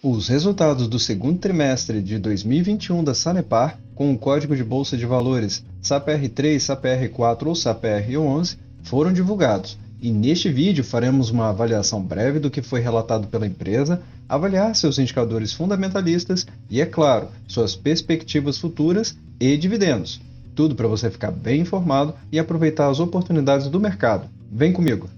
Os resultados do segundo trimestre de 2021 da Sanepar, com o código de bolsa de valores SAPR3, SAPR4 ou SAPR11, foram divulgados. E neste vídeo faremos uma avaliação breve do que foi relatado pela empresa, avaliar seus indicadores fundamentalistas e, é claro, suas perspectivas futuras e dividendos. Tudo para você ficar bem informado e aproveitar as oportunidades do mercado. Vem comigo!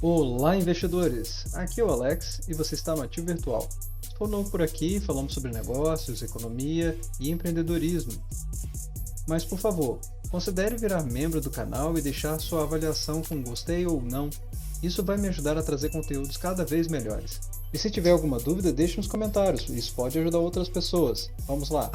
Olá, investidores! Aqui é o Alex e você está no Ativo Virtual. Se for novo por aqui, falamos sobre negócios, economia e empreendedorismo. Mas, por favor, considere virar membro do canal e deixar sua avaliação com gostei ou não. Isso vai me ajudar a trazer conteúdos cada vez melhores. E se tiver alguma dúvida, deixe nos comentários, isso pode ajudar outras pessoas. Vamos lá!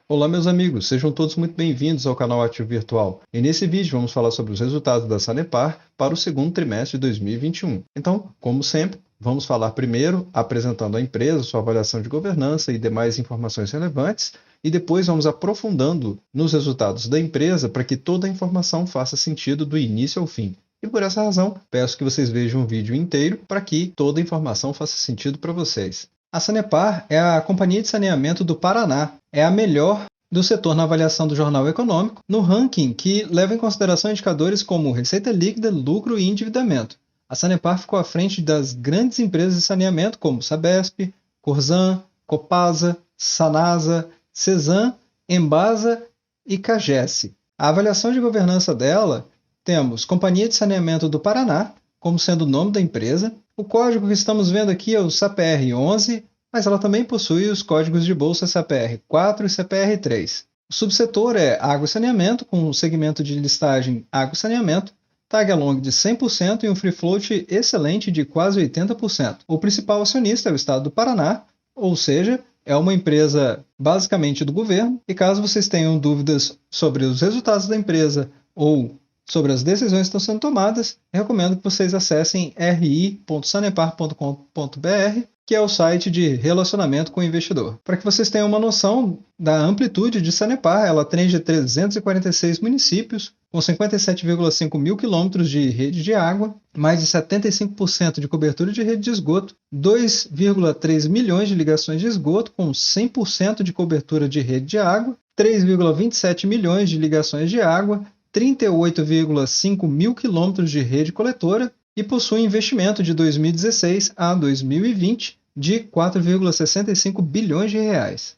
Olá, meus amigos, sejam todos muito bem-vindos ao canal Ativo Virtual. E nesse vídeo vamos falar sobre os resultados da Sanepar para o segundo trimestre de 2021. Então, como sempre, vamos falar primeiro apresentando a empresa, sua avaliação de governança e demais informações relevantes, e depois vamos aprofundando nos resultados da empresa para que toda a informação faça sentido do início ao fim. E por essa razão, peço que vocês vejam o vídeo inteiro para que toda a informação faça sentido para vocês. A Sanepar é a companhia de saneamento do Paraná, é a melhor do setor na avaliação do Jornal Econômico, no ranking que leva em consideração indicadores como receita líquida, lucro e endividamento. A Sanepar ficou à frente das grandes empresas de saneamento como Sabesp, Corzan, Copasa, Sanasa, Cesan, Embasa e Cagesse. A avaliação de governança dela, temos Companhia de Saneamento do Paraná, como sendo o nome da empresa. O código que estamos vendo aqui é o SAPR11, mas ela também possui os códigos de bolsa SAPR4 e SAPR3. O subsetor é água e saneamento, com o segmento de listagem água e saneamento, tag along de 100% e um free float excelente de quase 80%. O principal acionista é o Estado do Paraná, ou seja, é uma empresa basicamente do governo, e caso vocês tenham dúvidas sobre os resultados da empresa ou sobre as decisões que estão sendo tomadas, recomendo que vocês acessem ri.sanepar.com.br, que é o site de relacionamento com o investidor. Para que vocês tenham uma noção da amplitude de Sanepar, ela atende 346 municípios, com 57,5 mil quilômetros de rede de água, mais de 75% de cobertura de rede de esgoto, 2,3 milhões de ligações de esgoto, com 100% de cobertura de rede de água, 3,27 milhões de ligações de água, 38,5 mil quilômetros de rede coletora e possui investimento de 2016 a 2020 de 4,65 bilhões de reais.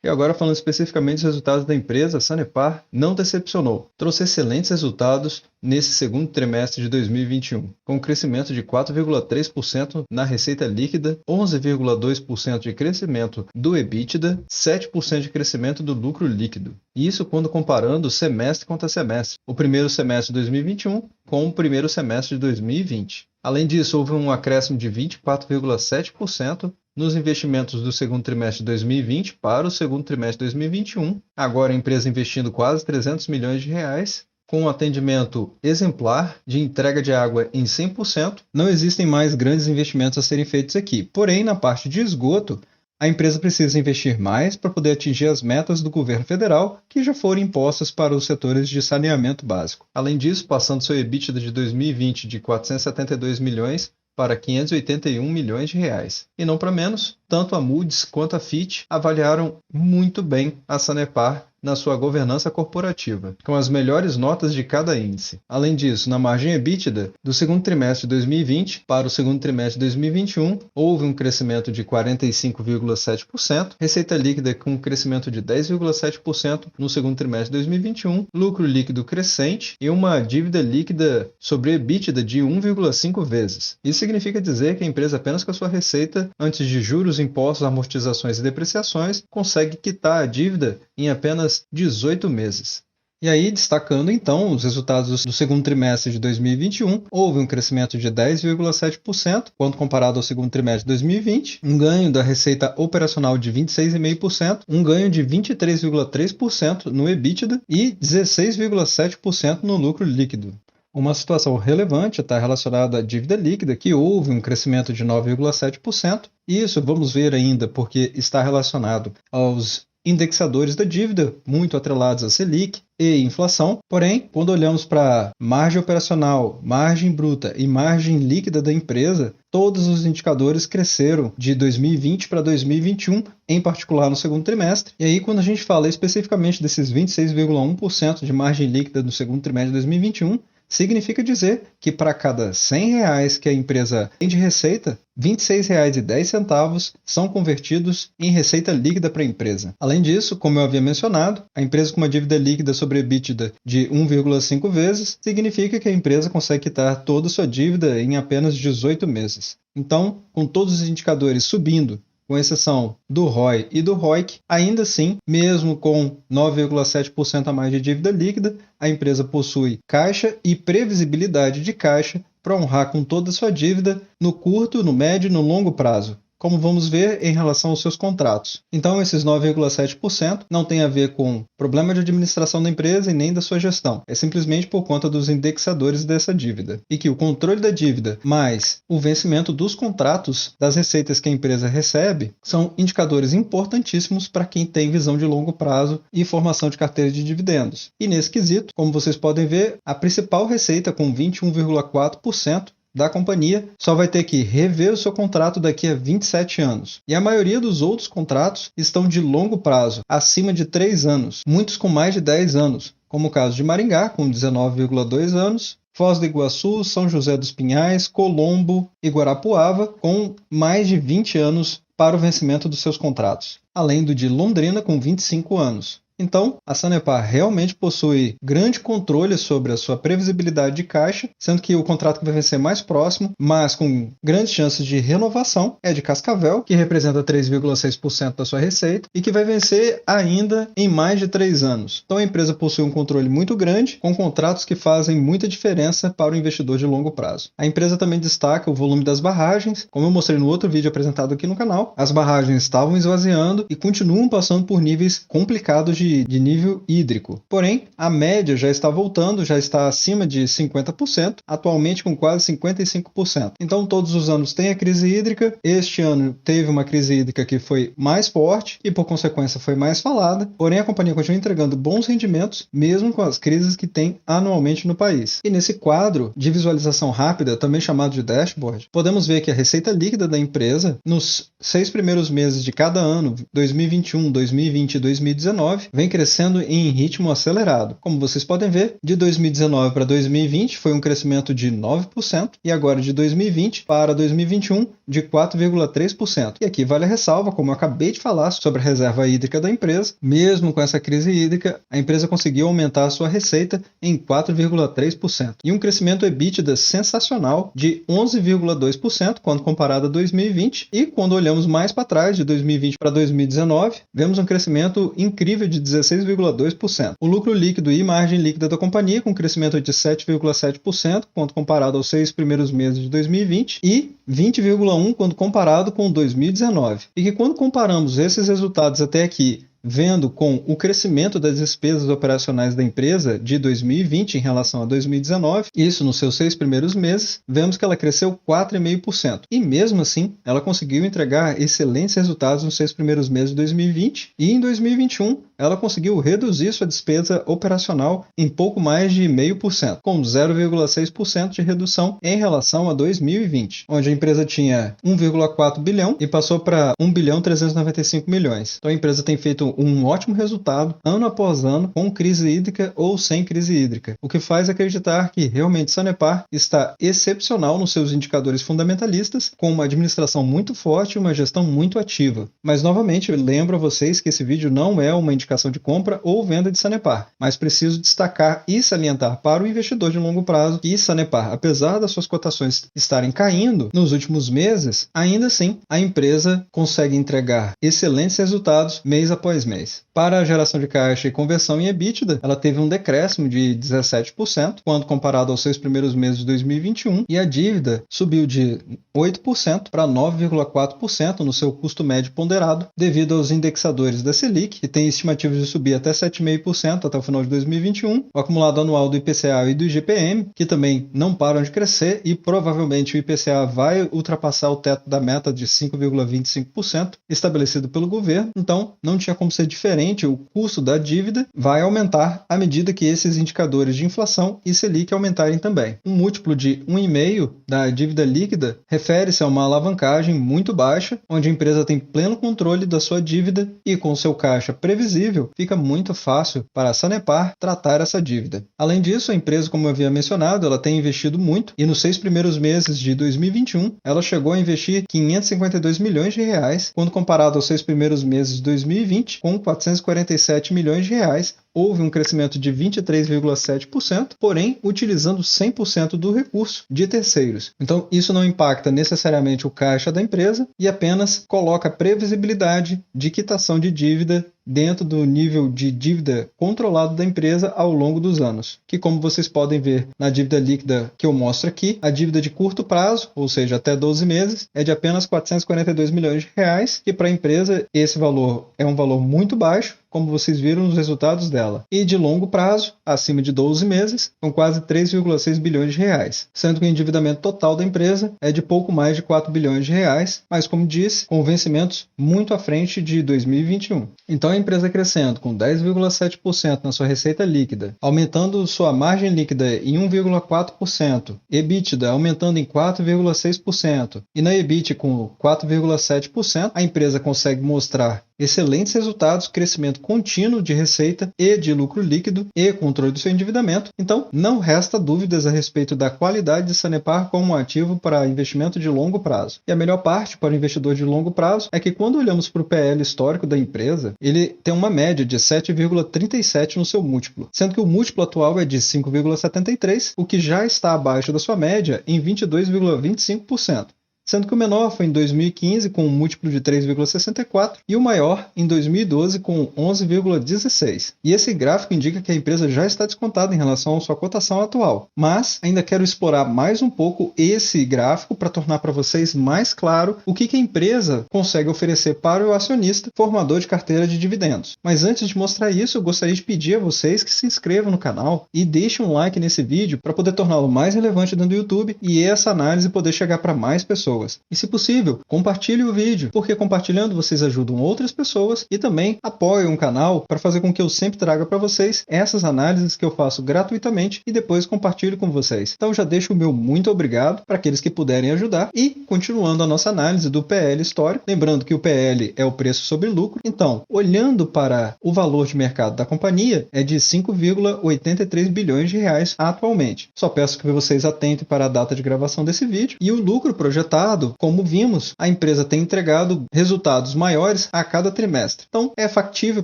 E agora falando especificamente dos resultados da empresa, a Sanepar não decepcionou. Trouxe excelentes resultados nesse segundo trimestre de 2021, com um crescimento de 4,3% na receita líquida, 11,2% de crescimento do EBITDA, 7% de crescimento do lucro líquido. Isso quando comparando semestre contra semestre, o primeiro semestre de 2021 com o primeiro semestre de 2020. Além disso, houve um acréscimo de 24,7% nos investimentos do segundo trimestre de 2020 para o segundo trimestre de 2021. Agora a empresa investindo quase 300 milhões de reais, com um atendimento exemplar de entrega de água em 100%. Não existem mais grandes investimentos a serem feitos aqui. Porém, na parte de esgoto, a empresa precisa investir mais para poder atingir as metas do governo federal que já foram impostas para os setores de saneamento básico. Além disso, passando seu EBITDA de 2020 de 472 milhões para 581 milhões de reais. E não para menos, tanto a Moody's quanto a Fitch avaliaram muito bem a Sanepar na sua governança corporativa, com as melhores notas de cada índice. Além disso, na margem EBITDA do segundo trimestre de 2020 para o segundo trimestre de 2021, houve um crescimento de 45,7%, receita líquida com um crescimento de 10,7% no segundo trimestre de 2021, lucro líquido crescente e uma dívida líquida sobre EBITDA de 1,5 vezes. Isso significa dizer que a empresa, apenas com a sua receita, antes de juros, impostos, amortizações e depreciações, consegue quitar a dívida em apenas 18 meses. E aí, destacando então os resultados do segundo trimestre de 2021, houve um crescimento de 10,7% quando comparado ao segundo trimestre de 2020, um ganho da receita operacional de 26,5%, um ganho de 23,3% no EBITDA e 16,7% no lucro líquido. Uma situação relevante está relacionada à dívida líquida, que houve um crescimento de 9,7%. Isso vamos ver ainda porque está relacionado aos indexadores da dívida, muito atrelados à Selic e inflação. Porém, quando olhamos para margem operacional, margem bruta e margem líquida da empresa, todos os indicadores cresceram de 2020 para 2021, em particular no segundo trimestre. E aí, quando a gente fala especificamente desses 26,1% de margem líquida no segundo trimestre de 2021, significa dizer que para cada R$100 que a empresa tem de receita, R$ 26,10 são convertidos em receita líquida para a empresa. Além disso, como eu havia mencionado, a empresa com uma dívida líquida sobre EBITDA de 1,5 vezes significa que a empresa consegue quitar toda a sua dívida em apenas 18 meses. Então, com todos os indicadores subindo, com exceção do ROI e do ROIC, ainda assim, mesmo com 9,7% a mais de dívida líquida, a empresa possui caixa e previsibilidade de caixa para honrar com toda a sua dívida no curto, no médio e no longo prazo, como vamos ver em relação aos seus contratos. Então, esses 9,7% não tem a ver com problema de administração da empresa e nem da sua gestão. É simplesmente por conta dos indexadores dessa dívida. E que o controle da dívida mais o vencimento dos contratos das receitas que a empresa recebe são indicadores importantíssimos para quem tem visão de longo prazo e formação de carteira de dividendos. E nesse quesito, como vocês podem ver, a principal receita com 21,4% da companhia só vai ter que rever o seu contrato daqui a 27 anos. E a maioria dos outros contratos estão de longo prazo, acima de 3 anos, muitos com mais de 10 anos, como o caso de Maringá, com 19,2 anos, Foz do Iguaçu, São José dos Pinhais, Colombo e Guarapuava, com mais de 20 anos para o vencimento dos seus contratos, além do de Londrina, com 25 anos. Então, a Sanepar realmente possui grande controle sobre a sua previsibilidade de caixa, sendo que o contrato que vai vencer mais próximo, mas com grandes chances de renovação, é de Cascavel, que representa 3,6% da sua receita e que vai vencer ainda em mais de 3 anos. Então, a empresa possui um controle muito grande, com contratos que fazem muita diferença para o investidor de longo prazo. A empresa também destaca o volume das barragens. Como eu mostrei no outro vídeo apresentado aqui no canal, as barragens estavam esvaziando e continuam passando por níveis complicados de nível hídrico. Porém, a média já está voltando, já está acima de 50%, atualmente com quase 55%. Então, todos os anos tem a crise hídrica. Este ano teve uma crise hídrica que foi mais forte e, por consequência, foi mais falada. Porém, a companhia continua entregando bons rendimentos, mesmo com as crises que tem anualmente no país. E nesse quadro de visualização rápida, também chamado de dashboard, podemos ver que a receita líquida da empresa, nos 6 primeiros meses de cada ano, 2021, 2020 e 2019, vem crescendo em ritmo acelerado. Como vocês podem ver, de 2019 para 2020 foi um crescimento de 9% e agora de 2020 para 2021 de 4,3%. E aqui vale a ressalva, como eu acabei de falar sobre a reserva hídrica da empresa, mesmo com essa crise hídrica, a empresa conseguiu aumentar a sua receita em 4,3% e um crescimento EBITDA sensacional de 11,2% quando comparado a 2020, e quando olhamos mais para trás, de 2020 para 2019, vemos um crescimento incrível de 16,2%. O lucro líquido e margem líquida da companhia com crescimento de 7,7% quando comparado aos 6 primeiros meses de 2020 e 20,1% quando comparado com 2019. E que quando comparamos esses resultados até aqui, vendo com o crescimento das despesas operacionais da empresa de 2020 em relação a 2019, isso nos seus 6 primeiros meses, vemos que ela cresceu 4,5%. E mesmo assim, ela conseguiu entregar excelentes resultados nos 6 primeiros meses de 2020 e em 2021 ela conseguiu reduzir sua despesa operacional em pouco mais de 0,5%, com 0,6% de redução em relação a 2020, onde a empresa tinha 1,4 bilhão e passou para 1,395 bilhões. Então a empresa tem feito um ótimo resultado ano após ano, com crise hídrica ou sem crise hídrica, o que faz acreditar que realmente Sanepar está excepcional nos seus indicadores fundamentalistas, com uma administração muito forte e uma gestão muito ativa. Mas novamente, eu lembro a vocês que esse vídeo não é uma indicação de compra ou venda de Sanepar, mas preciso destacar e salientar para o investidor de longo prazo que Sanepar, apesar das suas cotações estarem caindo nos últimos meses, ainda assim a empresa consegue entregar excelentes resultados mês após mês. Para a geração de caixa e conversão em EBITDA, ela teve um decréscimo de 17% quando comparado aos 6 primeiros meses de 2021, e a dívida subiu de 8% para 9,4% no seu custo médio ponderado, devido aos indexadores da Selic, que tem estimativa estimativas de subir até 7,5% até o final de 2021, o acumulado anual do IPCA e do IGPM, que também não param de crescer, e provavelmente o IPCA vai ultrapassar o teto da meta de 5,25% estabelecido pelo governo, então não tinha como ser diferente, o custo da dívida vai aumentar à medida que esses indicadores de inflação e Selic aumentarem também. Um múltiplo de 1,5 da dívida líquida refere-se a uma alavancagem muito baixa, onde a empresa tem pleno controle da sua dívida e com seu caixa previsível, fica muito fácil para a Sanepar tratar essa dívida. Além disso, a empresa, como eu havia mencionado, ela tem investido muito e nos 6 primeiros meses de 2021, ela chegou a investir 552 milhões de reais, quando comparado aos 6 primeiros meses de 2020, com 447 milhões de reais, houve um crescimento de 23,7%, porém utilizando 100% do recurso de terceiros. Então, isso não impacta necessariamente o caixa da empresa e apenas coloca previsibilidade de quitação de dívida dentro do nível de dívida controlado da empresa ao longo dos anos, que, como vocês podem ver na dívida líquida que eu mostro aqui, a dívida de curto prazo, ou seja, até 12 meses, é de apenas 442 milhões de reais, e para a empresa esse valor é um valor muito baixo, como vocês viram nos resultados dela. E de longo prazo, acima de 12 meses, com quase 3,6 bilhões de reais, sendo que o endividamento total da empresa é de pouco mais de 4 bilhões de reais, mas como disse, com vencimentos muito à frente de 2021. Então a empresa crescendo com 10,7% na sua receita líquida, aumentando sua margem líquida em 1,4%, EBITDA aumentando em 4,6% e na EBIT com 4,7%, a empresa consegue mostrar excelentes resultados, crescimento contínuo de receita e de lucro líquido e controle do seu endividamento. Então, não resta dúvidas a respeito da qualidade de Sanepar como um ativo para investimento de longo prazo. E a melhor parte para o investidor de longo prazo é que quando olhamos para o PL histórico da empresa, ele tem uma média de 7,37 no seu múltiplo, sendo que o múltiplo atual é de 5,73, o que já está abaixo da sua média em 22,25%. Sendo que o menor foi em 2015 com um múltiplo de 3,64 e o maior em 2012 com 11,16. E esse gráfico indica que a empresa já está descontada em relação à sua cotação atual. Mas ainda quero explorar mais um pouco esse gráfico para tornar para vocês mais claro o que a empresa consegue oferecer para o acionista formador de carteira de dividendos. Mas antes de mostrar isso, eu gostaria de pedir a vocês que se inscrevam no canal e deixem um like nesse vídeo para poder torná-lo mais relevante dentro do YouTube e essa análise poder chegar para mais pessoas. E, se possível, compartilhe o vídeo, porque compartilhando vocês ajudam outras pessoas e também apoiam o canal para fazer com que eu sempre traga para vocês essas análises que eu faço gratuitamente e depois compartilho com vocês. Então já deixo o meu muito obrigado para aqueles que puderem ajudar e continuando a nossa análise do PL histórico, lembrando que o PL é o preço sobre lucro, então olhando para o valor de mercado da companhia é de 5,83 bilhões de reais atualmente. Só peço que vocês atentem para a data de gravação desse vídeo e o lucro projetado, como vimos, a empresa tem entregado resultados maiores a cada trimestre. Então, é factível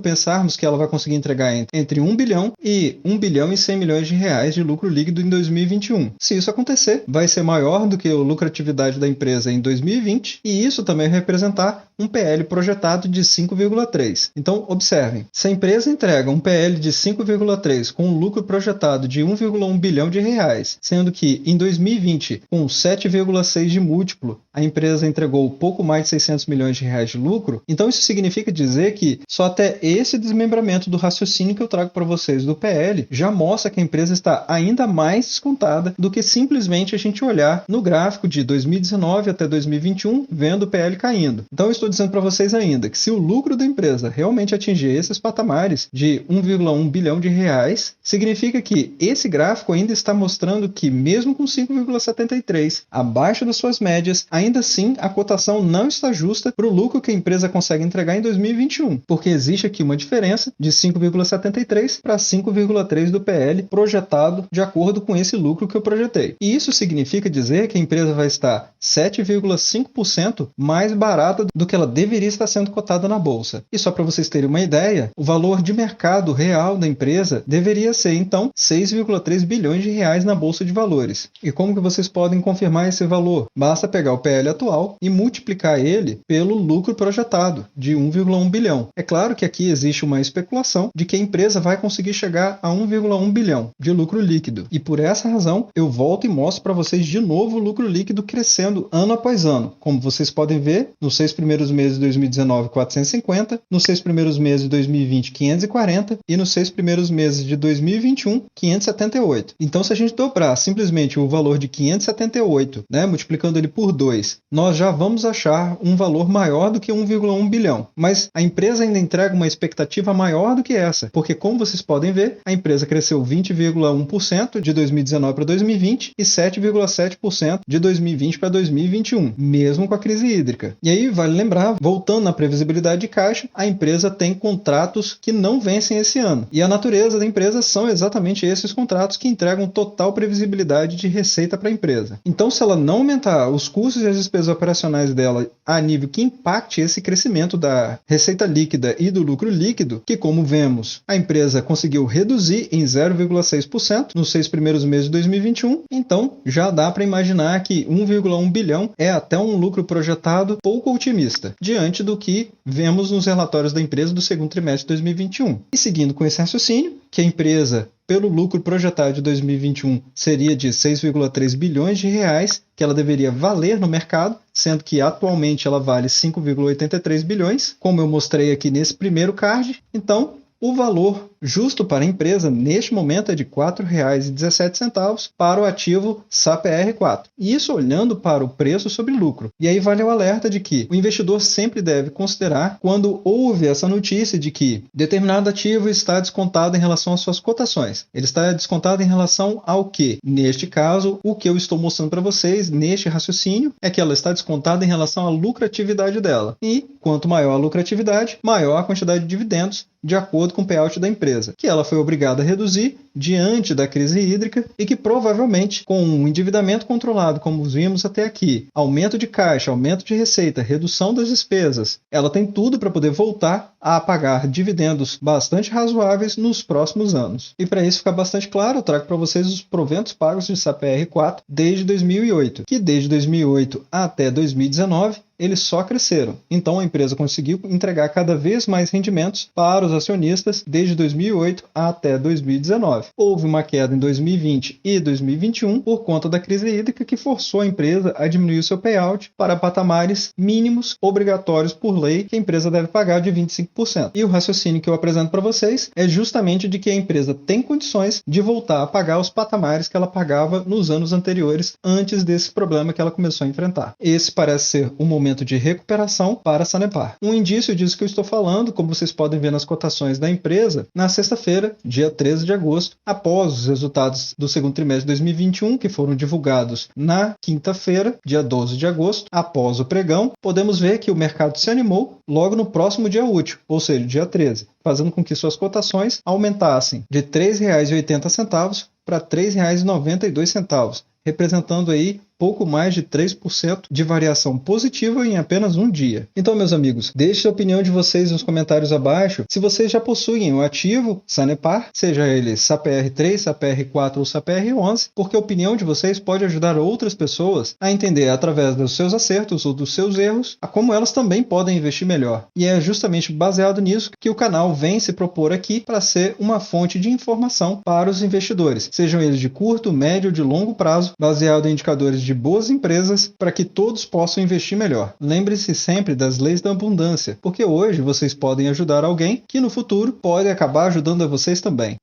pensarmos que ela vai conseguir entregar entre 1 bilhão e 1 bilhão e 100 milhões de reais de lucro líquido em 2021. Se isso acontecer, vai ser maior do que a lucratividade da empresa em 2020 e isso também vai representar um PL projetado de 5,3. Então, observem, se a empresa entrega um PL de 5,3 com um lucro projetado de 1,1 bilhão de reais, sendo que em 2020, com 7,6 de múltiplo, a empresa entregou pouco mais de 600 milhões de reais de lucro, então isso significa dizer que só até esse desmembramento do raciocínio que eu trago para vocês do PL já mostra que a empresa está ainda mais descontada do que simplesmente a gente olhar no gráfico de 2019 até 2021, vendo o PL caindo. Então eu estou dizendo para vocês ainda que se o lucro da empresa realmente atingir esses patamares de 1,1 bilhão de reais, significa que esse gráfico ainda está mostrando que mesmo com 5,73 abaixo das suas médias, ainda assim a cotação não está justa para o lucro que a empresa consegue entregar em 2021, porque existe aqui uma diferença de 5,73 para 5,3 do PL projetado de acordo com esse lucro que eu projetei. E isso significa dizer que a empresa vai estar 7,5% mais barata do que ela deveria estar sendo cotada na bolsa. E só para vocês terem uma ideia, o valor de mercado real da empresa deveria ser então 6,3 bilhões de reais na bolsa de valores. E como que vocês podem confirmar esse valor? Basta pegar o PL PL atual e multiplicar ele pelo lucro projetado, de 1,1 bilhão. É claro que aqui existe uma especulação de que a empresa vai conseguir chegar a 1,1 bilhão de lucro líquido. E por essa razão, eu volto e mostro para vocês de novo o lucro líquido crescendo ano após ano. Como vocês podem ver, nos 6 primeiros meses de 2019, 450, nos 6 primeiros meses de 2020, 540 e nos 6 primeiros meses de 2021, 578. Então, se a gente dobrar simplesmente o valor de 578, multiplicando ele por 2, nós já vamos achar um valor maior do que 1,1 bilhão. Mas a empresa ainda entrega uma expectativa maior do que essa, porque como vocês podem ver, a empresa cresceu 20,1% de 2019 para 2020 e 7,7% de 2020 para 2021, mesmo com a crise hídrica. E aí, vale lembrar, voltando na previsibilidade de caixa, a empresa tem contratos que não vencem esse ano. E a natureza da empresa são exatamente esses contratos que entregam total previsibilidade de receita para a empresa. Então, se ela não aumentar os custos e as despesas operacionais dela a nível que impacte esse crescimento da receita líquida e do lucro líquido, que como vemos, a empresa conseguiu reduzir em 0,6% nos 6 primeiros meses de 2021, então já dá para imaginar que 1,1 bilhão é até um lucro projetado pouco otimista, diante do que vemos nos relatórios da empresa do segundo trimestre de 2021. E seguindo com esse raciocínio, que a empresa, pelo lucro projetado de 2021, seria de 6,3 bilhões de reais, que ela deveria valer no mercado, sendo que atualmente ela vale 5,83 bilhões, como eu mostrei aqui nesse primeiro card. Então, o valor justo para a empresa neste momento é de R$ 4,17 para o ativo SAPR4. E isso olhando para o preço sobre lucro. E aí vale o alerta de que o investidor sempre deve considerar quando houve essa notícia de que determinado ativo está descontado em relação às suas cotações. Ele está descontado em relação ao quê? Neste caso, o que eu estou mostrando para vocês neste raciocínio é que ela está descontada em relação à lucratividade dela. E quanto maior a lucratividade, maior a quantidade de dividendos de acordo com o payout da empresa, que ela foi obrigada a reduzir diante da crise hídrica e que provavelmente com um endividamento controlado, como vimos até aqui, aumento de caixa, aumento de receita, redução das despesas, ela tem tudo para poder voltar a pagar dividendos bastante razoáveis nos próximos anos. E para isso ficar bastante claro, eu trago para vocês os proventos pagos de SAPR4 desde 2008, que desde 2008 até 2019 eles só cresceram. Então a empresa conseguiu entregar cada vez mais rendimentos para os acionistas desde 2008 até 2019. Houve uma queda em 2020 e 2021 por conta da crise hídrica que forçou a empresa a diminuir o seu payout para patamares mínimos obrigatórios por lei que a empresa deve pagar de 25%. E o raciocínio que eu apresento para vocês é justamente de que a empresa tem condições de voltar a pagar os patamares que ela pagava nos anos anteriores antes desse problema que ela começou a enfrentar. Esse parece ser um momento de recuperação para a Sanepar. Um indício disso que eu estou falando, como vocês podem ver nas cotações da empresa, na sexta-feira, dia 13 de agosto, após os resultados do segundo trimestre de 2021, que foram divulgados na quinta-feira, dia 12 de agosto, após o pregão, podemos ver que o mercado se animou logo no próximo dia útil, ou seja, dia 13, fazendo com que suas cotações aumentassem de R$ 3,80 para R$ 3,92, representando aí pouco mais de 3% de variação positiva em apenas um dia. Então, meus amigos, deixe a opinião de vocês nos comentários abaixo se vocês já possuem o ativo Sanepar, seja ele SAPR3, SAPR4 ou SAPR11, porque a opinião de vocês pode ajudar outras pessoas a entender através dos seus acertos ou dos seus erros, a como elas também podem investir melhor. E é justamente baseado nisso que o canal vem se propor aqui para ser uma fonte de informação para os investidores, sejam eles de curto, médio ou de longo prazo, baseado em indicadores de boas empresas para que todos possam investir melhor. Lembre-se sempre das leis da abundância, porque hoje vocês podem ajudar alguém que no futuro pode acabar ajudando a vocês também.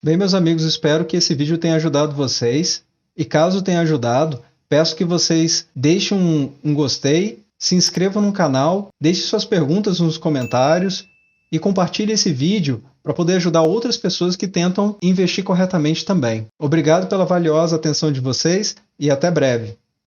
Bem, meus amigos, espero que esse vídeo tenha ajudado vocês e caso tenha ajudado, peço que vocês deixem um gostei, se inscrevam no canal, deixem suas perguntas nos comentários e compartilhe esse vídeo para poder ajudar outras pessoas que tentam investir corretamente também. Obrigado pela valiosa atenção de vocês e até breve.